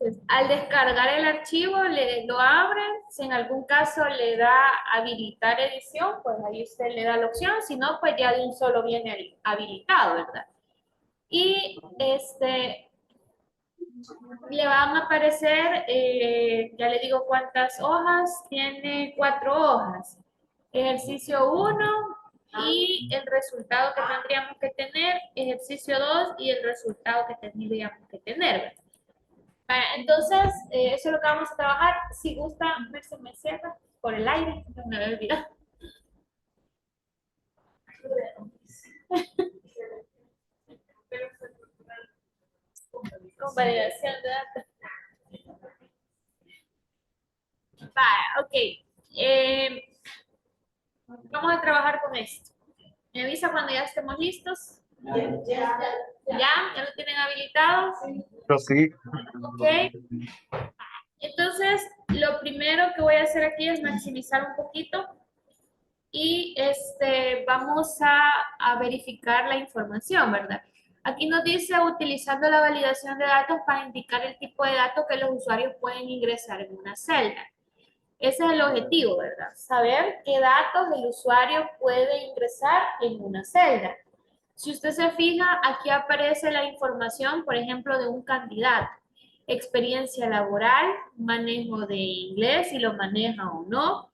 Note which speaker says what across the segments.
Speaker 1: Entonces, al descargar el archivo, lo abre. Si en algún caso le da habilitar edición, pues ahí usted le da la opción. Si no, pues ya de un solo viene habilitado, ¿verdad? Y le van a aparecer, ya le digo cuántas hojas, tiene 4 hojas. Ejercicio 1 y el resultado que tendríamos que tener, ejercicio 2 y el resultado que tendríamos que tener, ¿verdad? Entonces, eso es lo que vamos a trabajar. Si gusta, me cierra por el aire, no me había olvidado. Con validación de datos. Vale, ok. Vamos a trabajar con esto. Me avisa cuando ya estemos listos. ¿Ya lo tienen habilitado?
Speaker 2: Pero sí.
Speaker 1: Ok. Entonces, lo primero que voy a hacer aquí es maximizar un poquito y vamos a verificar la información, ¿verdad? Aquí nos dice utilizando la validación de datos para indicar el tipo de datos que los usuarios pueden ingresar en una celda. Ese es el objetivo, ¿verdad? Saber qué datos el usuario puede ingresar en una celda. Si usted se fija, aquí aparece la información, por ejemplo, de un candidato. Experiencia laboral, manejo de inglés, si lo maneja o no.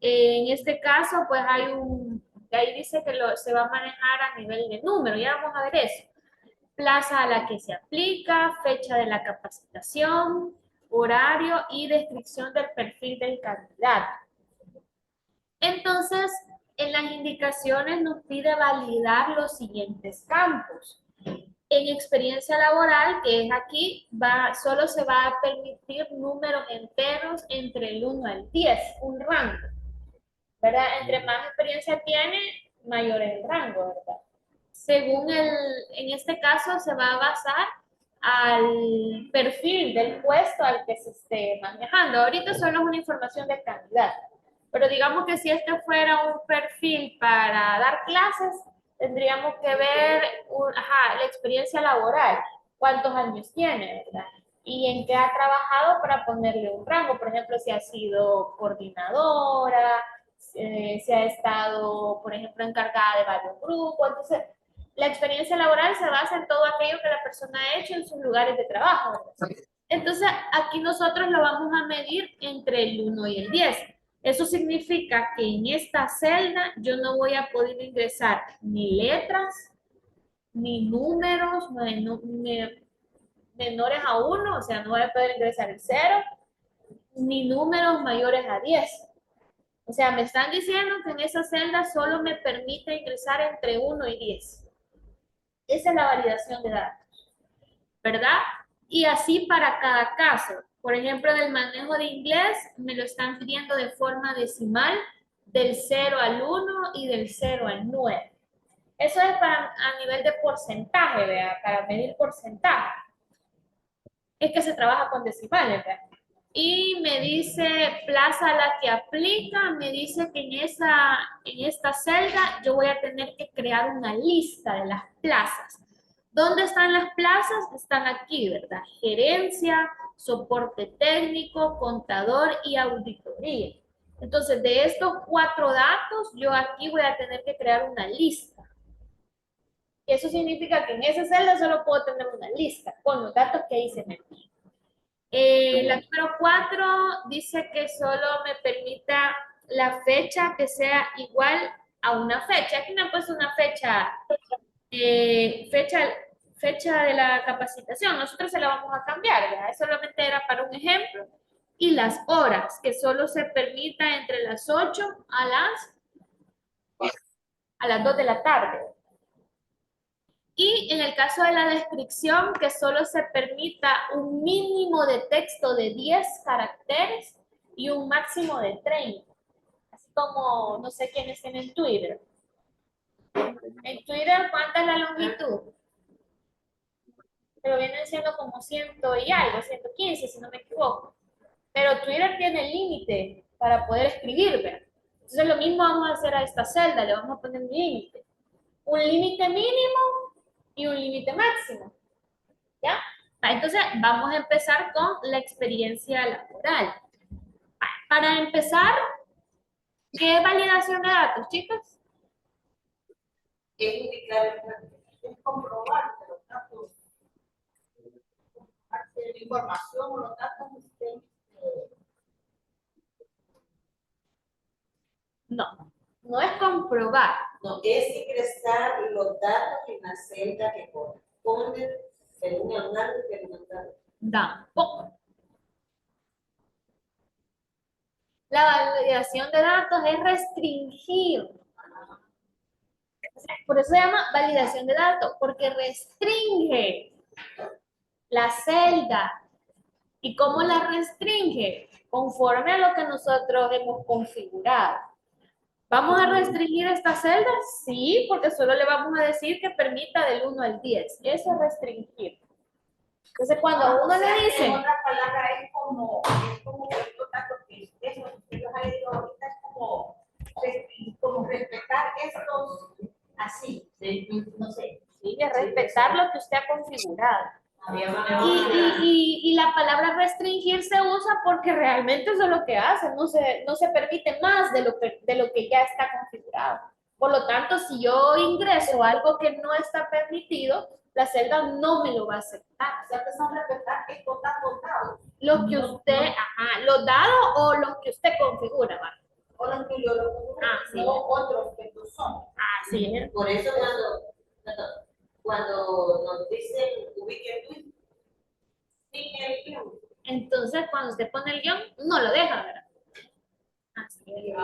Speaker 1: En este caso, pues ahí dice que se va a manejar a nivel de número, ya vamos a ver eso. Plaza a la que se aplica, fecha de la capacitación, horario y descripción del perfil del candidato. Entonces, en las indicaciones nos pide validar los siguientes campos. En experiencia laboral, que es aquí, solo se va a permitir números enteros entre el 1 al 10, un rango, ¿verdad? Entre más experiencia tiene, mayor es el rango, ¿verdad? Según en este caso, se va a basar al perfil del puesto al que se esté manejando. Ahorita solo es una información del candidato. Pero digamos que si este fuera un perfil para dar clases, tendríamos que ver la experiencia laboral, cuántos años tiene, ¿verdad? Y en qué ha trabajado para ponerle un rango. Por ejemplo, si ha sido coordinadora, si ha estado, por ejemplo, encargada de varios grupos. Entonces, la experiencia laboral se basa en todo aquello que la persona ha hecho en sus lugares de trabajo, ¿verdad? Entonces, aquí nosotros lo vamos a medir entre el 1 y el 10. Eso significa que en esta celda yo no voy a poder ingresar ni letras, ni números, ni menores a 1, o sea, no voy a poder ingresar el 0, ni números mayores a 10. O sea, me están diciendo que en esa celda solo me permite ingresar entre 1 y 10. Esa es la validación de datos, ¿verdad? Y así para cada caso. Por ejemplo, en el manejo de inglés me lo están pidiendo de forma decimal del 0 al 1 y del 0 al 9. Eso es a nivel de porcentaje, ¿verdad? Para medir porcentaje. Es que se trabaja con decimales, ¿verdad? Y me dice plaza a la que aplica, me dice que en esta celda yo voy a tener que crear una lista de las plazas. ¿Dónde están las plazas? Están aquí, ¿verdad? Gerencia, soporte técnico, contador y auditoría. Entonces, de estos 4 datos, yo aquí voy a tener que crear una lista. Eso significa que en esa celda solo puedo tener una lista con los datos que ahí se me piden. La número 4 dice que solo me permita la fecha que sea igual a una fecha. Aquí me ha puesto una fecha de la capacitación. Nosotros se la vamos a cambiar, ¿verdad? Solamente era para un ejemplo. Y las horas, que solo se permita entre las 8 a las 2 de la tarde. Y en el caso de la descripción, que solo se permita un mínimo de texto de 10 caracteres y un máximo de 30. Así como, no sé quiénes tienen Twitter. En Twitter, ¿cuánta es la longitud? Pero vienen siendo como 100 y algo, 115 si no me equivoco. Pero Twitter tiene límite para poder escribir, ¿verdad? Entonces lo mismo vamos a hacer a esta celda, le vamos a poner un límite. Un límite mínimo y un límite máximo. ¿Ya? Entonces, vamos a empezar con la experiencia laboral. Para empezar, ¿qué es validación de datos, chicos?
Speaker 2: Es indicar, es comprobar que los datos, la información o los datos estén.
Speaker 1: No, no es comprobar.
Speaker 2: No, es ingresar los datos en la celda que corresponde según el marco que mandaron.
Speaker 1: Tampoco. La validación de datos es restringir. Por eso se llama validación de datos, porque restringe la celda. ¿Y cómo la restringe? Conforme a lo que nosotros hemos configurado. ¿Vamos a restringir esta celda? Sí, porque solo le vamos a decir que permita del 1 al 10. Eso es restringir. Entonces, cuando uno le dice...
Speaker 2: En otra palabra, es como los datos que eso que los ha leído ahorita, es como respetar estos así, no sé.
Speaker 1: Sí, es respetar lo que usted ha configurado. Y la palabra restringir se usa porque realmente eso es lo que hace, no se permite más de lo que ya está configurado. Por lo tanto, si yo ingreso algo que no está permitido, la celda no me lo va a aceptar.
Speaker 2: O sea, que son respetar estos datos dados.
Speaker 1: Lo que usted, los dados o los que usted configura, ¿vale?
Speaker 2: O los que yo lo configuro,
Speaker 1: sí.
Speaker 2: no otros que no son.
Speaker 1: Así es.
Speaker 2: Por eso cuando nos dicen ubiquen tweet, sin el guión.
Speaker 1: Entonces, cuando usted pone el guión, no lo deja, ¿verdad? Así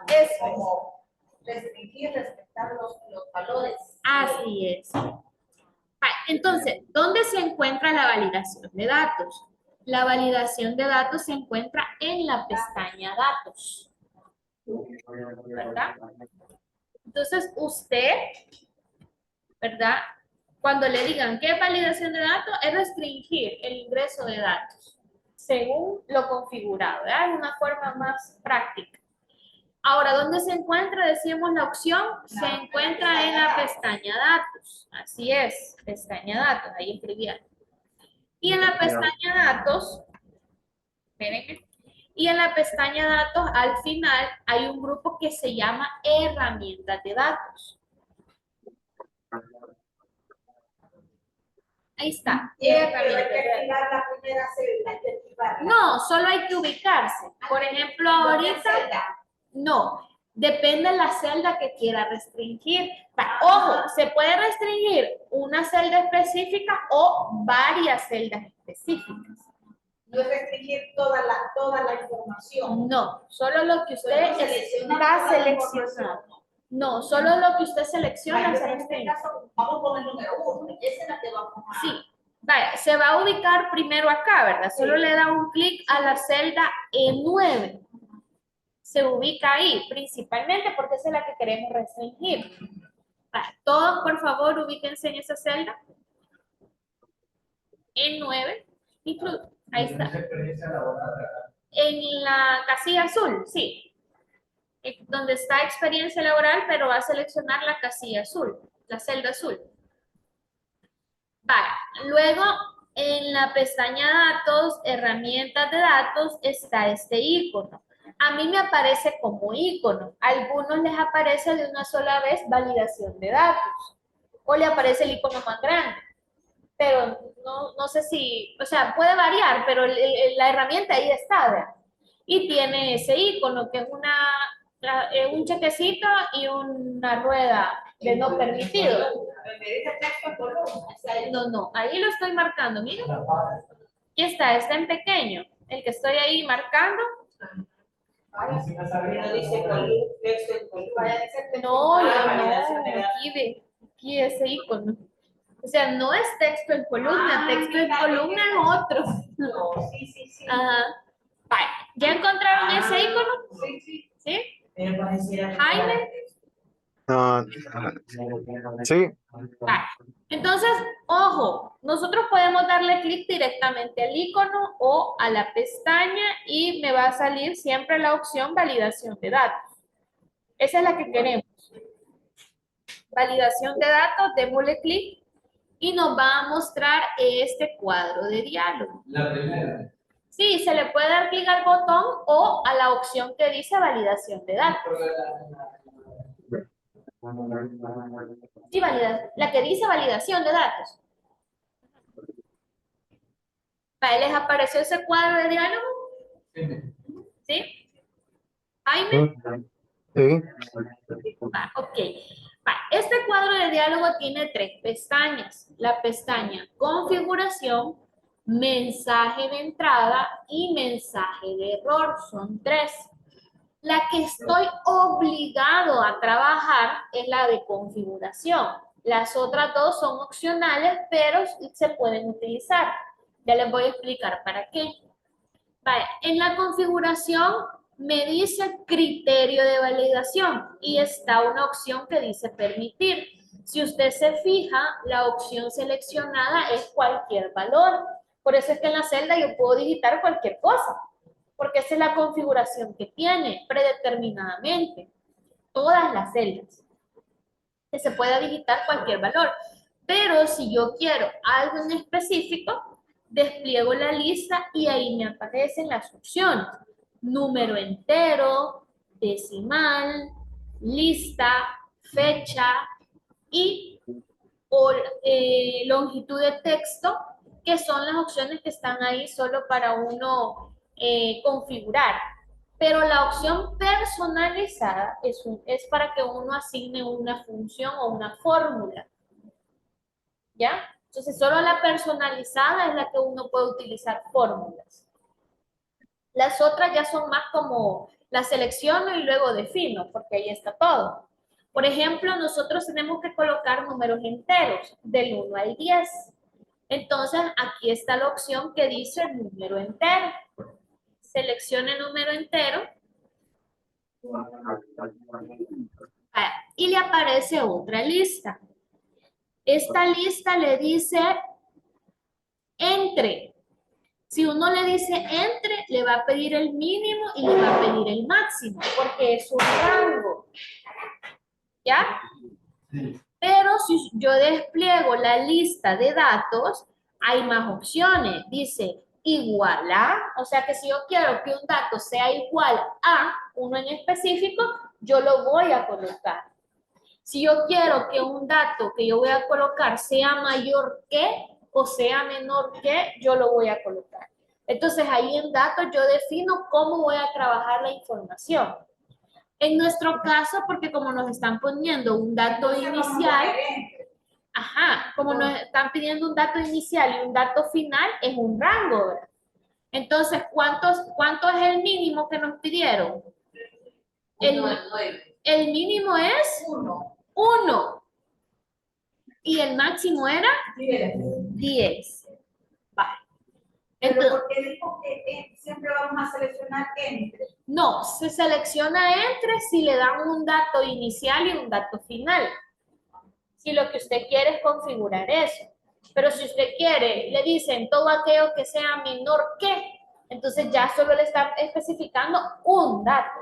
Speaker 2: Es como restringir, respetar los valores.
Speaker 1: Así es. Entonces, ¿dónde se encuentra la validación de datos? La validación de datos se encuentra en la pestaña Datos, ¿verdad? Entonces, usted, ¿verdad? Cuando le digan qué es validación de datos, es restringir el ingreso de datos según lo configurado, ¿verdad? Es una forma más práctica. Ahora, ¿dónde se encuentra? Decíamos la opción, se encuentra en la pestaña Datos. Así es, pestaña Datos, ahí escribía. Y en la pestaña Datos, espérenme, y en la pestaña Datos, al final, hay un grupo que se llama Herramientas de Datos. Ahí está. No, solo hay que ubicarse. Por ejemplo, ahorita, no. Depende de la celda que quiera restringir. Ojo, se puede restringir una celda específica o varias celdas específicas.
Speaker 2: No es restringir toda la información.
Speaker 1: No, solo lo que usted va a seleccionar. No, solo lo que usted selecciona se restringe.
Speaker 2: Vamos con el número 1. Esa es la que vamos a...
Speaker 1: Sí. Vaya, se va a ubicar primero acá, ¿verdad? Solo le da un clic a la celda E9. Se ubica ahí, principalmente porque esa es la que queremos restringir. Vaya, todos, por favor, ubíquense en esa celda. E9. Ahí está. En la casilla azul, sí. Donde está experiencia laboral, pero va a seleccionar la casilla azul, la celda azul. Vale. Luego, en la pestaña Datos, Herramientas de Datos, está este icono. A mí me aparece como icono. A algunos les aparece de una sola vez validación de datos. O le aparece el icono más grande. Pero no sé si, o sea, puede variar, pero la herramienta ahí está, ¿verdad? Y tiene ese icono que es un chequecito y una rueda de no permitido. No, ahí lo estoy marcando, mira. Aquí está en pequeño. El que estoy ahí marcando. No, aquí ese icono. O sea, no es texto en columna, texto en columna es otro.
Speaker 2: Sí.
Speaker 1: Ajá. Vale. ¿Ya encontraron ese icono? ¿Sí? Jaime.
Speaker 3: Sí.
Speaker 1: Vale. Entonces, ojo, nosotros podemos darle clic directamente al icono o a la pestaña y me va a salir siempre la opción validación de datos. Esa es la que queremos. Validación de datos, démosle clic y nos va a mostrar este cuadro de diálogo.
Speaker 3: La primera.
Speaker 1: Sí, se le puede dar clic al botón o a la opción que dice validación de datos. Sí, la que dice validación de datos. ¿Ahí les apareció ese cuadro de diálogo? ¿Sí? ¿Jaime?
Speaker 4: Sí.
Speaker 1: Ok. Este cuadro de diálogo tiene 3 pestañas. La pestaña configuración, mensaje de entrada y mensaje de error. Son 3. La que estoy obligado a trabajar es la de configuración. Las otras 2 son opcionales, pero se pueden utilizar. Ya les voy a explicar para qué. Vale, en la configuración me dice criterio de validación y está una opción que dice permitir. Si usted se fija, la opción seleccionada es cualquier valor. Por eso es que en la celda yo puedo digitar cualquier cosa, porque esa es la configuración que tiene predeterminadamente todas las celdas, que se pueda digitar cualquier valor. Pero si yo quiero algo en específico, despliego la lista y ahí me aparecen las opciones. Número entero, decimal, lista, fecha y longitud de texto, que son las opciones que están ahí solo para uno configurar. Pero la opción personalizada es para que uno asigne una función o una fórmula. ¿Ya? Entonces, solo la personalizada es la que uno puede utilizar fórmulas. Las otras ya son más como la selecciono y luego defino, porque ahí está todo. Por ejemplo, nosotros tenemos que colocar números enteros, del 1 al 10. Entonces, aquí está la opción que dice número entero. Seleccione número entero. Y le aparece otra lista. Esta lista le dice entre. Si uno le dice entre, le va a pedir el mínimo y le va a pedir el máximo, porque es un rango. ¿Ya? Pero si yo despliego la lista de datos, hay más opciones. Dice igual a, o sea que si yo quiero que un dato sea igual a uno en específico, yo lo voy a colocar. Si yo quiero que un dato que yo voy a colocar sea mayor que o sea menor que, yo lo voy a colocar. Entonces ahí en datos yo defino cómo voy a trabajar la información. En nuestro caso, porque como nos están poniendo un dato inicial, como nos están pidiendo un dato inicial y un dato final, es un rango, ¿verdad? Entonces, ¿cuánto es el mínimo que nos pidieron? El mínimo es 1. Y el máximo era 10. Vale.
Speaker 2: Entonces, ¿por qué dijo que siempre vamos a seleccionar entre?
Speaker 1: No, se selecciona entre si le dan un dato inicial y un dato final. Si lo que usted quiere es configurar eso. Pero si usted quiere, le dicen todo aquello que sea menor que, entonces ya solo le está especificando un dato.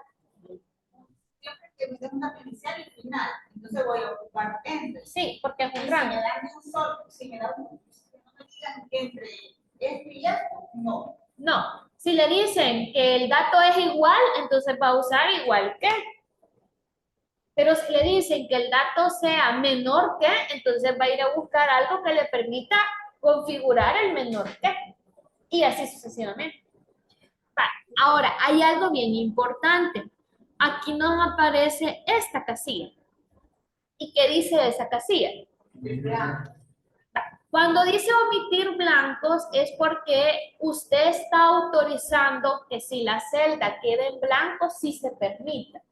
Speaker 2: Siempre que me den un dato inicial y final, entonces voy a ocupar entre.
Speaker 1: Sí, porque es un
Speaker 2: Si
Speaker 1: rango.
Speaker 2: me dan un solo, si me dan un, si no me digan entre este y esto, no.
Speaker 1: No, si le dicen que el dato es igual, entonces va a usar igual que. Pero si le dicen que el dato sea menor que, entonces va a ir a buscar algo que le permita configurar el menor que. Y así sucesivamente. Vale. Ahora, hay algo bien importante. Aquí nos aparece esta casilla. ¿Y qué dice esa casilla? Cuando dice omitir blancos es porque usted está autorizando que si la celda queda en blanco, sí se permita.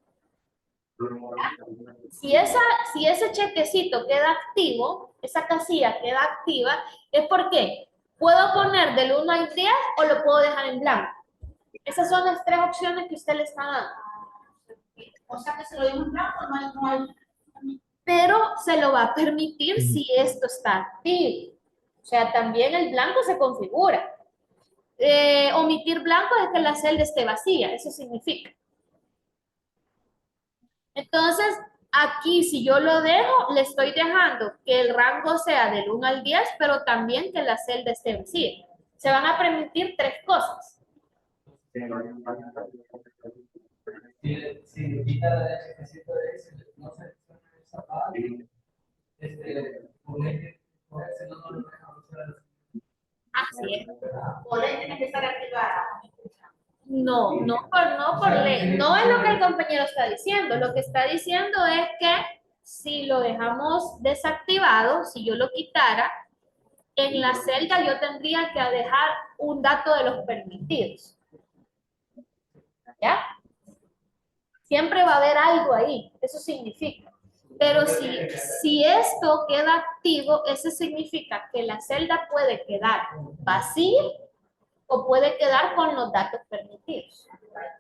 Speaker 1: Si ese chequecito queda activo, esa casilla queda activa, es porque puedo poner del 1 al 10 o lo puedo dejar en blanco. Esas son las 3 opciones que usted le está dando.
Speaker 2: O sea que se lo digo en blanco, no hay.
Speaker 1: Pero se lo va a permitir si esto está activo. O sea, también el blanco se configura. Omitir blanco es que la celda esté vacía, eso significa. Entonces, Aquí, si yo lo dejo, le estoy dejando que el rango sea del 1 al 10, pero también que la celda esté vacía. Se van a permitir tres cosas.
Speaker 3: Si quita el ejercicio de ese, no se esa parte, ponerse no lo dejamos usar.
Speaker 1: Así es.
Speaker 2: O ley tiene que estar activada.
Speaker 1: No por ley. No es lo que el compañero está diciendo. Lo que está diciendo es que si lo dejamos desactivado, si yo lo quitara, en la celda yo tendría que dejar un dato de los permitidos. ¿Ya? Siempre va a haber algo ahí. Eso significa. Pero si esto queda activo, eso significa que la celda puede quedar vacía o puede quedar con los datos permitidos.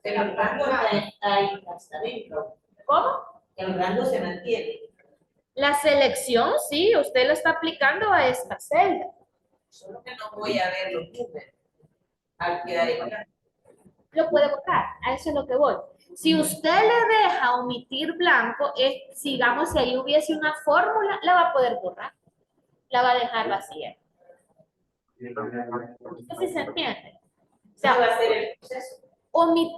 Speaker 2: Pero el rango está ahí hasta adentro.
Speaker 1: ¿Cómo?
Speaker 2: El rango se mantiene.
Speaker 1: La selección, sí, usted lo está aplicando a esta celda.
Speaker 2: Solo que no voy a ver los números. Al quedar en blanco.
Speaker 1: Lo puede borrar, a eso es lo que voy. Si usted le deja omitir blanco, digamos, si ahí hubiese una fórmula, la va a poder borrar. La va a dejar vacía. ¿Esto sí se entiende? O sea,
Speaker 2: va a ser el proceso.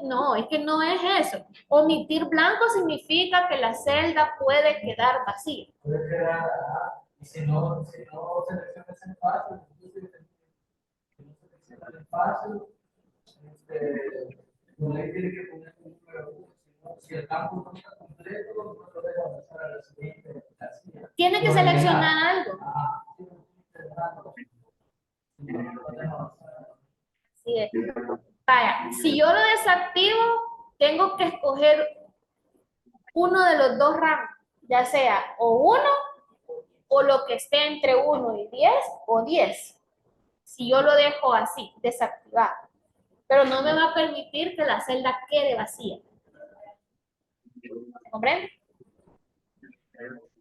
Speaker 1: no, es que no es eso. Omitir blanco significa que la celda puede quedar vacía.
Speaker 3: Puede quedar, y si no seleccionas el fácil, si no seleccionas el fácil, no le tiene que poner un número uno, si el campo no está completo, no lo deja avanzar a la siguiente casilla.
Speaker 1: Tiene que seleccionar algo. Así es. Vaya, si yo lo desactivo, tengo que escoger uno de los dos rangos, ya sea o 1 o lo que esté entre 1 y 10 o 10. Si yo lo dejo así, desactivado. Pero no me va a permitir que la celda quede vacía. ¿Se comprende?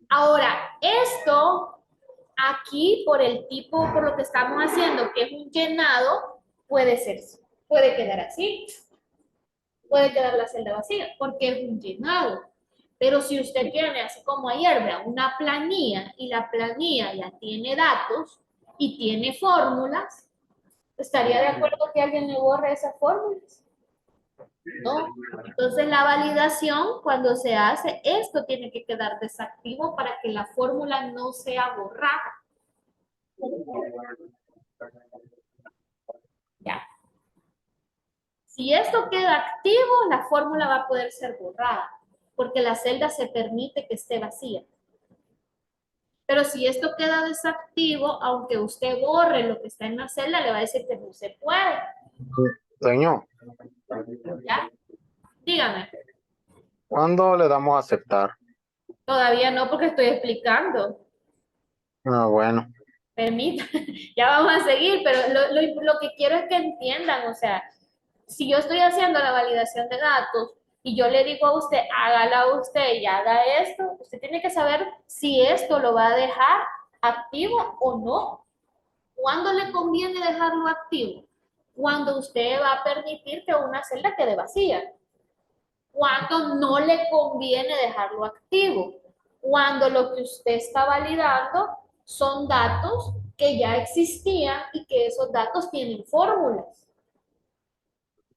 Speaker 1: Ahora, esto aquí por el tipo, por lo que estamos haciendo, que es un llenado, puede quedar así. Puede quedar la celda vacía porque es un llenado. Pero si usted tiene, así como ayer, vea, una planilla y la planilla ya tiene datos y tiene fórmulas, ¿estaría de acuerdo que alguien le borre esas fórmulas? ¿No? Entonces la validación, cuando se hace, esto tiene que quedar desactivo para que la fórmula no sea borrada. Ya. Si esto queda activo, la fórmula va a poder ser borrada, porque la celda se permite que esté vacía. Pero si esto queda desactivo, aunque usted borre lo que está en la celda, le va a decir que no se puede.
Speaker 4: Señor,
Speaker 1: ¿Ya? Dígame.
Speaker 4: ¿cuándo le damos a aceptar?
Speaker 1: Todavía no, porque estoy explicando.
Speaker 4: Ah, bueno.
Speaker 1: Permita, ya vamos a seguir, pero lo que quiero es que entiendan, o sea, si yo estoy haciendo la validación de datos y yo le digo a usted, hágala usted y haga esto, usted tiene que saber si esto lo va a dejar activo o no. ¿Cuándo le conviene dejarlo activo? Cuando usted va a permitir que una celda quede vacía. Cuando no le conviene dejarlo activo. Cuando lo que usted está validando son datos que ya existían y que esos datos tienen fórmulas.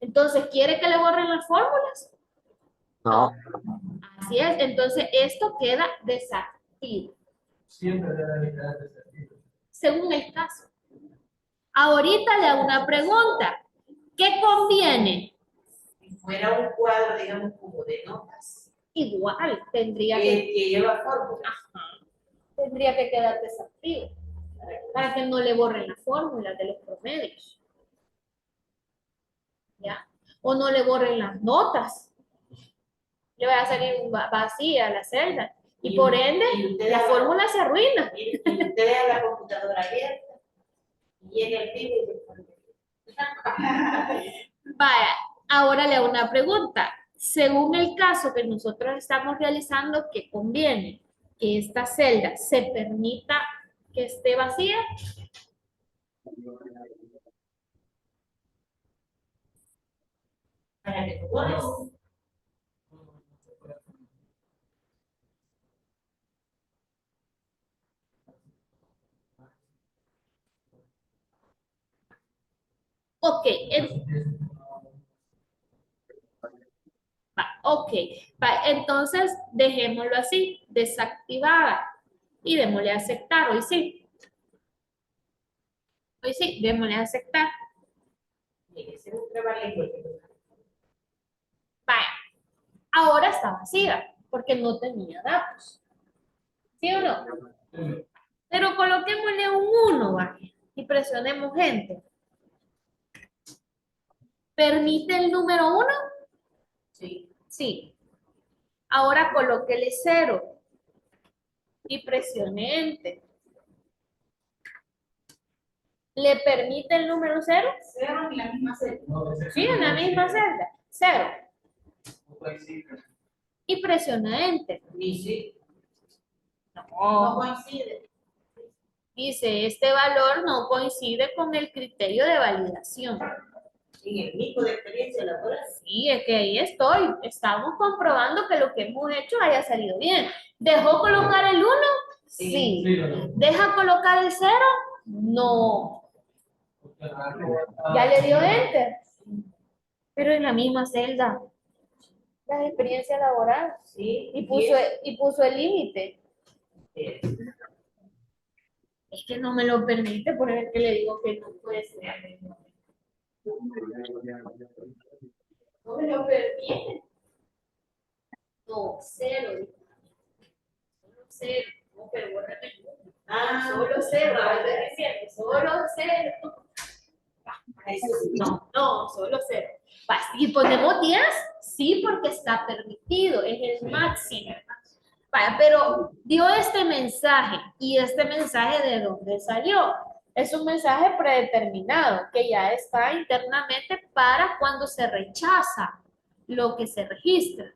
Speaker 1: Entonces, ¿quiere que le borren las fórmulas?
Speaker 4: No.
Speaker 1: Así es. Entonces, esto queda desactivo.
Speaker 3: Siempre debe quedar desactivo.
Speaker 1: Según el caso. Ahorita le hago una pregunta. ¿Qué conviene?
Speaker 2: Si fuera un cuadro, digamos, como de notas,
Speaker 1: Igual, tendría
Speaker 2: que lleva fórmulas.
Speaker 1: tendría que quedar desactivo para que no le borren las fórmulas de los promedios. ¿Ya? O no le borren las notas. Le va a salir vacía la celda. Y por ende, la fórmula se arruina.
Speaker 2: Y usted deja la computadora abierta y llega el vivo y
Speaker 1: Vaya, ahora le hago una pregunta. Según el caso que nosotros estamos realizando, ¿qué conviene? Que esta celda se permita que esté vacía.
Speaker 2: para que tú pones.
Speaker 1: Ok, ok. Entonces dejémoslo así, desactivada. Y démosle a aceptar, hoy sí. Hoy sí, démosle a aceptar.
Speaker 2: Ese es un trabalenguas.
Speaker 1: Vaya, ahora está vacía, porque no tenía datos. ¿Sí o no? Pero coloquémosle un 1, vaya, y presionemos Enter. ¿Permite el número 1?
Speaker 2: Sí.
Speaker 1: Sí. Ahora colóquele 0 y presione Enter. ¿Le permite el número 0?
Speaker 2: Cero en la misma celda.
Speaker 1: Sí, en la misma celda. 0.
Speaker 3: No coincide.
Speaker 1: Y presiona Enter.
Speaker 2: Ni sí. No
Speaker 1: No.
Speaker 2: coincide.
Speaker 1: Dice, este valor no coincide con el criterio de validación.
Speaker 2: En el mismo de experiencia laboral.
Speaker 1: Sí, es que ahí estoy. Estamos comprobando que lo que hemos hecho haya salido bien. ¿Dejó colocar el 1? Sí.
Speaker 3: Sí, ¿verdad?
Speaker 1: ¿Deja colocar el 0? No. ¿Ya le dio Enter? Pero en la misma celda. La experiencia laboral.
Speaker 2: Sí.
Speaker 1: Y puso el límite.
Speaker 2: Sí.
Speaker 1: Es que no me lo permite, por eso es que le digo que no puede ser. No me lo permite. No, 0. Solo 0. No, pero bórrame el número. Solo 0. Estoy diciendo, solo 0. No, solo 0. ¿Y ponemos 10? Sí, porque está permitido, es el máximo. Vaya, pero dio este mensaje, y este mensaje ¿de dónde salió? Es un mensaje predeterminado que ya está internamente para cuando se rechaza lo que se registra.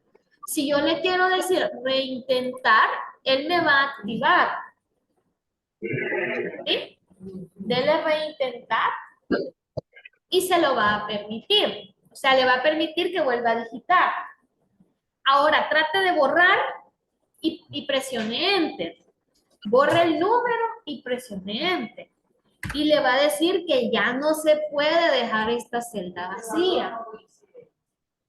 Speaker 1: Si yo le quiero decir reintentar, él me va a activar. ¿Sí? Dele reintentar y se lo va a permitir. O sea, le va a permitir que vuelva a digitar. Ahora trate de borrar y presione Enter. Borre el número y presione Enter. Y le va a decir que ya no se puede dejar esta celda vacía.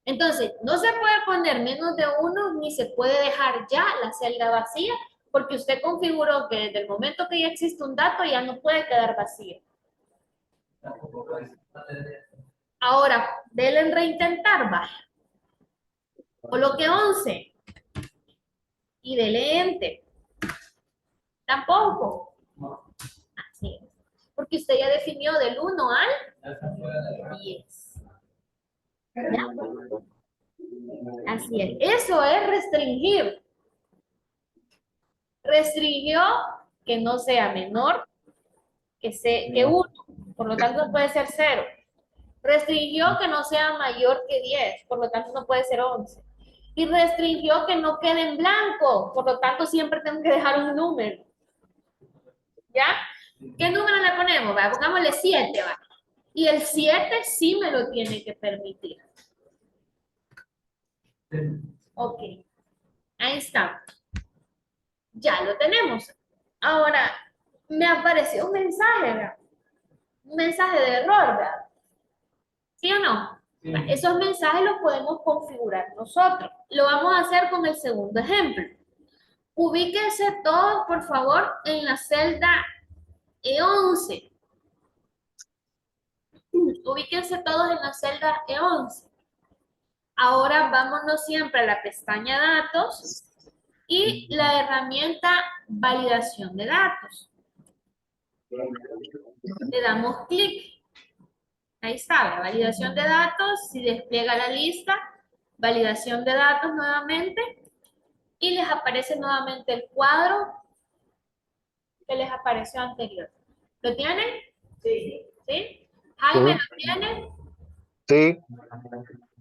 Speaker 1: Entonces, no se puede poner menos de 1 ni se puede dejar ya la celda vacía porque usted configuró que desde el momento que ya existe un dato ya no puede quedar vacía.
Speaker 3: Tampoco coincide.
Speaker 1: Ahora, denle en reintentar, va. Coloque 11 y dele Enter. Tampoco.
Speaker 3: No,
Speaker 1: Así es. Porque usted ya definió del 1 al
Speaker 3: ya está fuera de la
Speaker 1: 10. ¿Ya? Así es. Eso es restringir. Restringió que no sea menor que 1. Por lo tanto, puede ser 0. Restringió que no sea mayor que 10. Por lo tanto, no puede ser 11. Y restringió que no quede en blanco. Por lo tanto, siempre tengo que dejar un número. ¿Ya? ¿Qué número le ponemos? ¿Va? Pongámosle 7. ¿Va? Y el 7 sí me lo tiene que permitir. Ok. Ahí está. Ya lo tenemos. Ahora, me apareció un mensaje, ¿verdad? Un mensaje de error, ¿verdad? ¿Sí o no?
Speaker 3: Sí.
Speaker 1: Esos mensajes los podemos configurar nosotros. Lo vamos a hacer con el segundo ejemplo. Ubíquense todos, por favor, en la celda E11. Ubíquense todos en la celda E11. Ahora vámonos siempre a la pestaña Datos y la herramienta Validación de datos. Le damos clic. Ahí está, la validación de datos. Si despliega la lista, validación de datos nuevamente. Y les aparece nuevamente el cuadro que les apareció anterior. ¿Lo tienen?
Speaker 2: Sí.
Speaker 1: ¿Sí? Jaime, ¿lo tienen?
Speaker 4: Sí,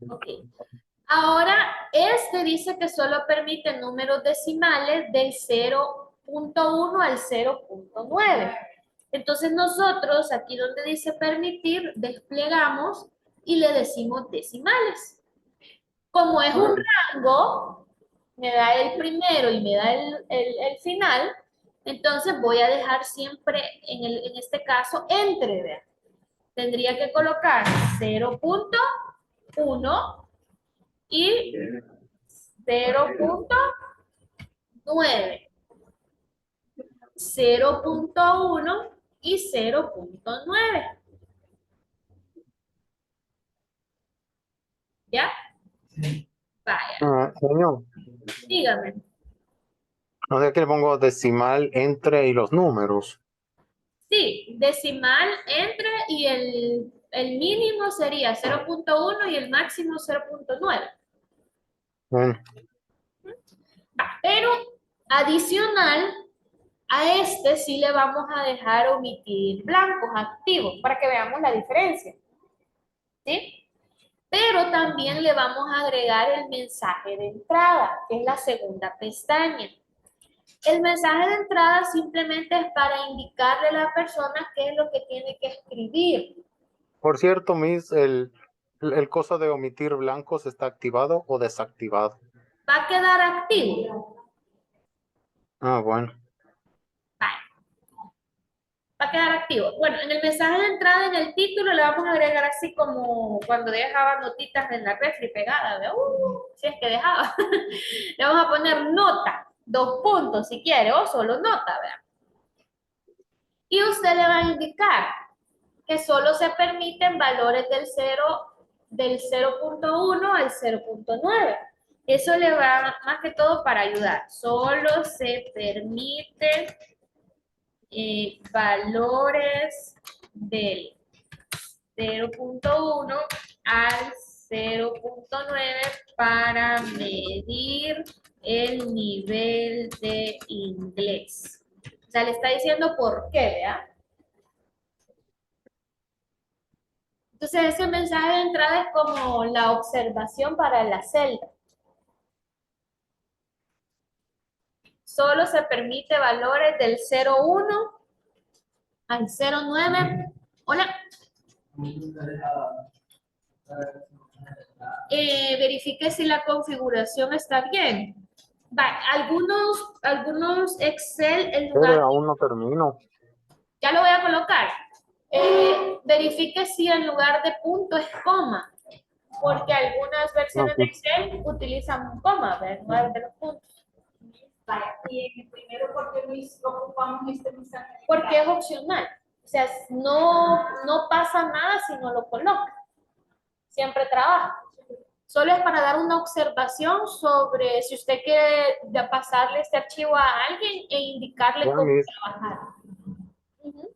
Speaker 1: Ok. Ahora, este dice que solo permite números decimales del 0.1 al 0.9. Entonces nosotros, aquí donde dice permitir, desplegamos y le decimos decimales. Como es un rango, me da el primero y me da el final, entonces voy a dejar siempre, en este caso, entre, ¿verdad? tendría que colocar 0.1 y 0.9. 0.1 y 0.9. ¿Ya? Vaya,
Speaker 4: Señor,
Speaker 1: dígame.
Speaker 4: no sé qué le pongo decimal entre y los números.
Speaker 1: Sí, decimal entre y el mínimo sería 0.1 y el máximo 0.9.
Speaker 4: Bueno,
Speaker 1: Pero adicional a este sí le vamos a dejar omitir blancos activos para que veamos la diferencia. ¿Sí? Pero también le vamos a agregar el mensaje de entrada, que es la segunda pestaña. El mensaje de entrada simplemente es para indicarle a la persona qué es lo que tiene que escribir.
Speaker 4: por cierto, Miss, el coso de omitir blancos está activado o desactivado.
Speaker 1: Va a quedar activo.
Speaker 4: Ah, bueno.
Speaker 1: Vale. Va a quedar activo. Bueno, en el mensaje de entrada, en el título, le vamos a agregar así como cuando dejaba notitas en la refri pegada, si es que dejaba. Le vamos a poner nota, 2 puntos si quiere, o solo nota, ¿verdad? Y usted le va a indicar que solo se permiten valores del 0.1 al 0.9. Eso le va más que todo para ayudar. Solo se permiten valores del 0.1 al 0.9 para medir el nivel de inglés. O sea, le está diciendo por qué, ¿vea? Entonces, ese mensaje de entrada es como la observación para la celda. Solo se permite valores del 0.1 al 0.9. Hola. Verifique si la configuración está bien. Va, algunos Excel en lugar
Speaker 4: Pero aún no termino.
Speaker 1: ya lo voy a colocar. Verifique si en lugar de punto es coma, porque algunas versiones de Excel utilizan un coma, ¿verdad? En lugar de los puntos.
Speaker 2: Vaya, y en el primero, ¿por qué ocupamos este mensaje?
Speaker 1: Porque es opcional. O sea, no pasa nada si no lo coloca. Siempre trabaja. Solo es para dar una observación sobre si usted quiere pasarle este archivo a alguien e indicarle
Speaker 4: Ya,
Speaker 1: cómo
Speaker 4: Miss.
Speaker 1: trabajar. Ujú.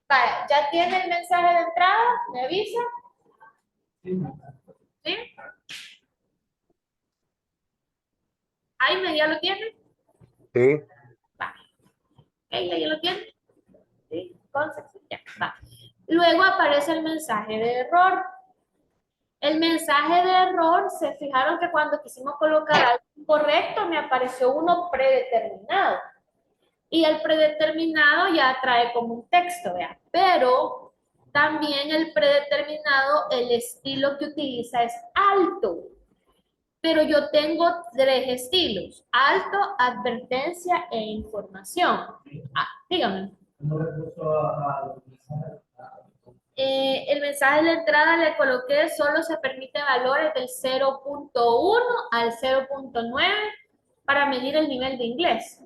Speaker 1: Vale, ¿ya tiene el mensaje de entrada? ¿Me avisa? ¿Sí? Jaime, ¿ya lo tiene?
Speaker 4: Sí.
Speaker 1: Vale. Ella ya lo tiene. ¿Sí? Entonces, ya, va. Luego aparece el mensaje de error. El mensaje de error, se fijaron que cuando quisimos colocar algo incorrecto, me apareció uno predeterminado. Y el predeterminado ya trae como un texto, ¿vea? Pero también el predeterminado, el estilo que utiliza es alto. Pero yo tengo 3 estilos: alto, advertencia e información. Dígame. El mensaje de entrada le coloqué, solo se permite valores del 0.1 al 0.9 para medir el nivel de inglés.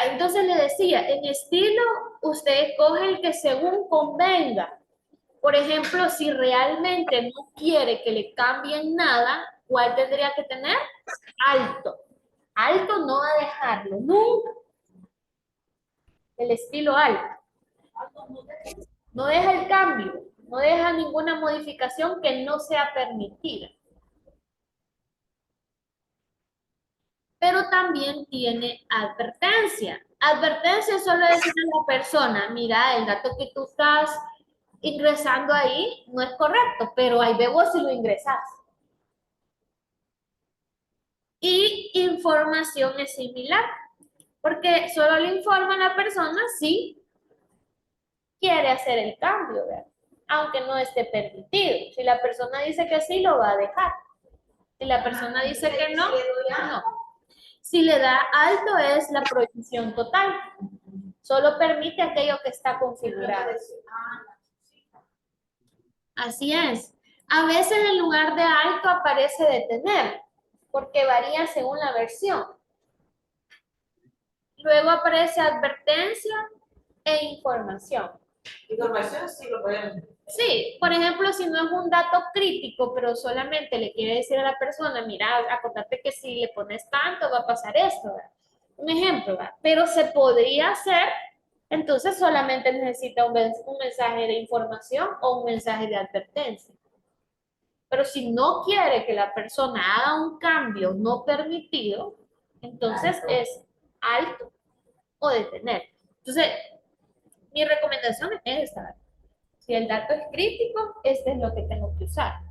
Speaker 1: Entonces le decía, en estilo, usted escoge el que según convenga. Por ejemplo, si realmente no quiere que le cambien nada, ¿cuál tendría que tener? Alto. Alto no va a dejarlo, nunca. El estilo alto. No deja el cambio, no deja ninguna modificación que no sea permitida. Pero también tiene advertencia. Advertencia solo decirle a la persona, mira, el dato que tú estás ingresando ahí no es correcto, pero ahí vemos si lo ingresas. Y información es similar, porque solo le informa a la persona si quiere hacer el cambio, ¿verdad? Aunque no esté permitido. Si la persona dice que sí, lo va a dejar. Si la persona dice que no, no. Si le da alto es la prohibición total. Solo permite aquello que está configurado. Así es. A veces en lugar de alto aparece detener, porque varía según la versión. Luego aparece advertencia e información.
Speaker 2: Información sí lo podemos.
Speaker 1: Sí, por ejemplo, si no es un dato crítico, pero solamente le quiere decir a la persona, mira, acordate que si le pones tanto va a pasar esto, ¿verdad? Un ejemplo, ¿verdad? Pero se podría hacer, entonces solamente necesita un mensaje de información o un mensaje de advertencia. Pero si no quiere que la persona haga un cambio no permitido, entonces es alto o detener. Entonces, mi recomendación es esta. Si el dato es crítico, este es lo que tengo que usar.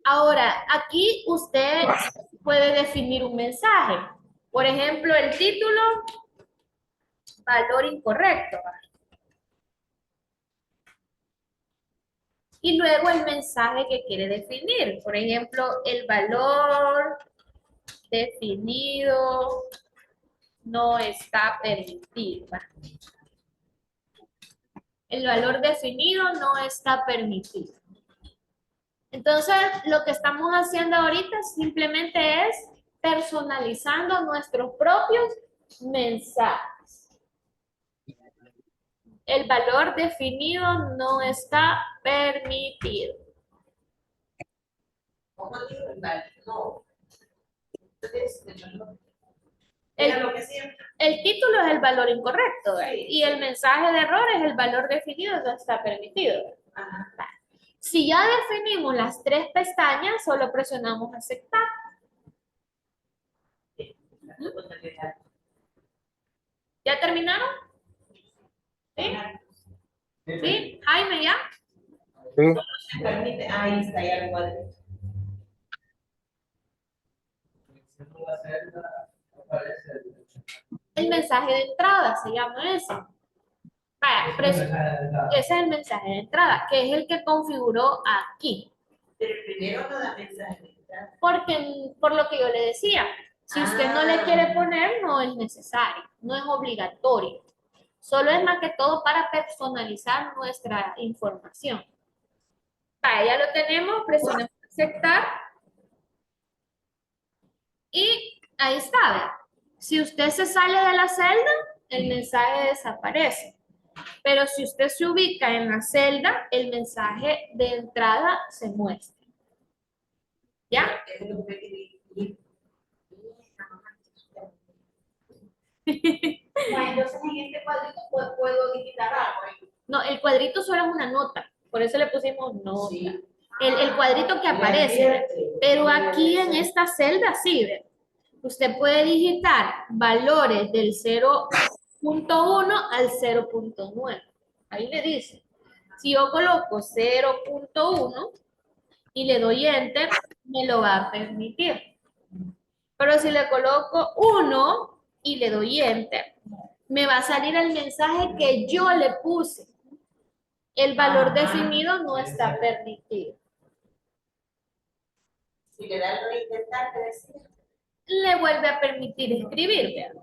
Speaker 1: Ahora, aquí usted puede definir un mensaje. Por ejemplo, el título, valor incorrecto. Y luego el mensaje que quiere definir. Por ejemplo, el valor definido no está permitido. El valor definido no está permitido. Entonces, lo que estamos haciendo ahorita simplemente es personalizando nuestros propios mensajes. El valor definido no está permitido.
Speaker 2: ¿Cómo digo el valor? No.
Speaker 1: El título es el valor incorrecto, ¿verdad?
Speaker 2: Sí.
Speaker 1: Y el mensaje de error es el valor definido no está permitido.
Speaker 2: Ajá.
Speaker 1: Si ya definimos las tres pestañas, solo presionamos aceptar. ¿Ya terminaron? ¿Sí? ¿Sí? Jaime, ¿ya?
Speaker 4: Sí,
Speaker 2: Se permite, ahí está, ya lo guardé.
Speaker 1: El mensaje de entrada se llama eso. Vaya, ese es el mensaje de entrada, que es el que configuró aquí.
Speaker 2: Pero primero no da mensaje.
Speaker 1: Porque, por lo que yo le decía, si usted no le quiere poner, no es necesario, no es obligatorio. Solo es más que todo para personalizar nuestra información. Vaya, ya lo tenemos, presionemos aceptar. Y ahí está, ¿verdad? Si usted se sale de la celda, el mensaje desaparece. Pero si usted se ubica en la celda, el mensaje de entrada se muestra. ¿Ya?
Speaker 2: Entonces en este cuadrito puedo digitar algo.
Speaker 1: No, el cuadrito solo es una nota. Por eso le pusimos nota.
Speaker 2: Sí.
Speaker 1: El cuadrito que aparece. Pero aquí en esta celda sí, ¿ve? Usted puede digitar valores del 0.1 al 0.9. Ahí le dice. Si yo coloco 0.1 y le doy enter, me lo va a permitir. Pero si le coloco 1 y le doy enter, me va a salir el mensaje que yo le puse. El valor definido no está permitido.
Speaker 2: Si le da lo de intentar, ¿qué decir?
Speaker 1: Le vuelve a permitir escribir, ¿verdad?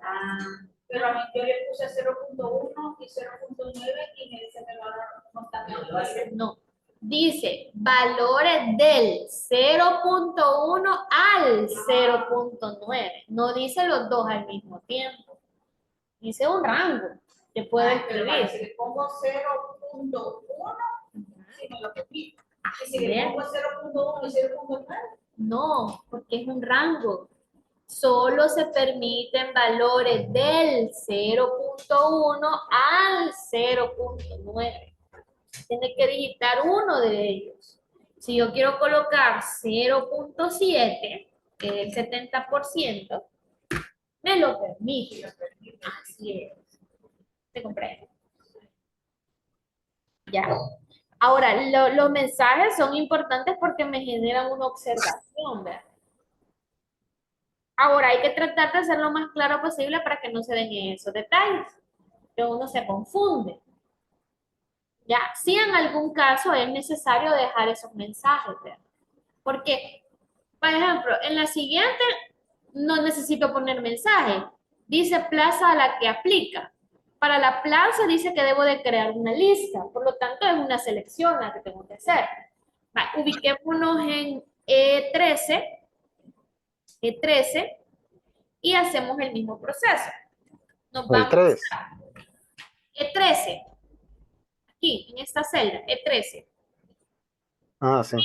Speaker 2: Pero a mí yo le puse 0.1 y 0.9 y me dice que lo va a dar constantemente.
Speaker 1: No. Dice valores del 0.1 al 0.9. No dice los dos al mismo tiempo. Dice un rango que puede escribir.
Speaker 2: Si le pongo 0.1, si me lo permite. Y si le
Speaker 1: Bien.
Speaker 2: pongo 0.1 y 0.9.
Speaker 1: No, porque es un rango. Solo se permiten valores del 0.1 al 0.9. Tiene que digitar uno de ellos. Si yo quiero colocar 0.7, que es el 70%, me lo permite. Así es. ¿Se comprende? Ya. Ahora, los mensajes son importantes porque me generan una observación, ¿verdad? Ahora, hay que tratar de ser lo más claro posible para que no se den esos detalles, que uno se confunde. Ya, si en algún caso es necesario dejar esos mensajes, ¿verdad? Porque, por ejemplo, en la siguiente no necesito poner mensaje. Dice plaza a la que aplica. Para la plaza dice que debo de crear una lista, por lo tanto es una selección la que tengo que hacer. Va, ubiquémonos en E13 y hacemos el mismo proceso. Nos
Speaker 4: El
Speaker 1: vamos
Speaker 4: 3.
Speaker 1: a E13, aquí en esta celda, E13.
Speaker 4: Ah, sí.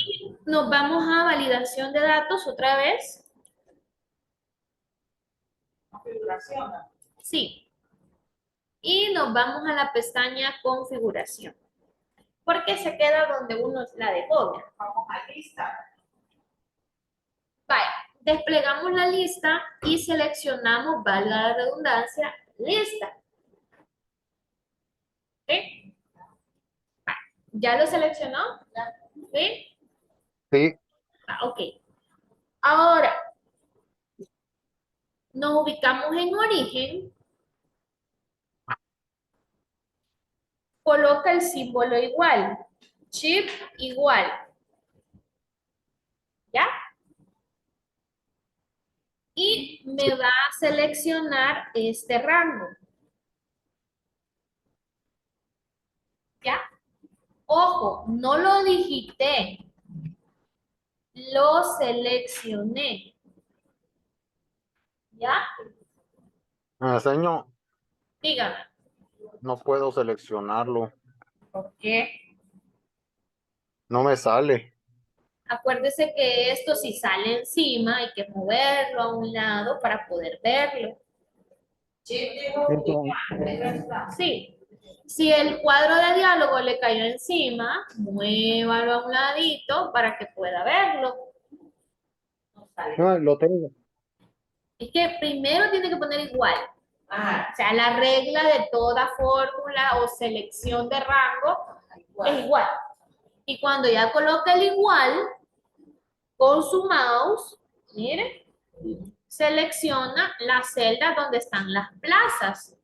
Speaker 1: Nos vamos a validación de datos otra vez.
Speaker 2: Configuración.
Speaker 1: Sí. Y nos vamos a la pestaña configuración. Porque se queda donde uno la dejó. ¿Verdad?
Speaker 2: Vamos a lista.
Speaker 1: Vaya, desplegamos la lista y seleccionamos, valga la redundancia, lista. ¿Sí? Vaya, ¿ya lo seleccionó? ¿Sí?
Speaker 4: Sí.
Speaker 1: Ah, ok. Ahora, nos ubicamos en origen. Coloca el símbolo igual. Chip igual. ¿Ya? Y me va a seleccionar este rango. ¿Ya? Ojo, no lo digité. Lo seleccioné. ¿Ya?
Speaker 4: Señor,
Speaker 1: Dígame.
Speaker 4: no puedo seleccionarlo.
Speaker 1: ¿Por qué?
Speaker 4: No me sale.
Speaker 1: Acuérdese que esto si sale encima hay que moverlo a un lado para poder verlo.
Speaker 2: Chip dijo
Speaker 4: Entonces,
Speaker 2: ya está.
Speaker 1: Sí. Si el cuadro de diálogo le cayó encima, muévalo a un ladito para que pueda verlo.
Speaker 2: No sale.
Speaker 4: lo tengo.
Speaker 1: Es que primero tiene que poner igual.
Speaker 2: Ah,
Speaker 1: O sea, la regla de toda fórmula o selección de rango es igual. Y cuando ya coloca el igual, con su mouse, mire, selecciona la celda donde están las plazas.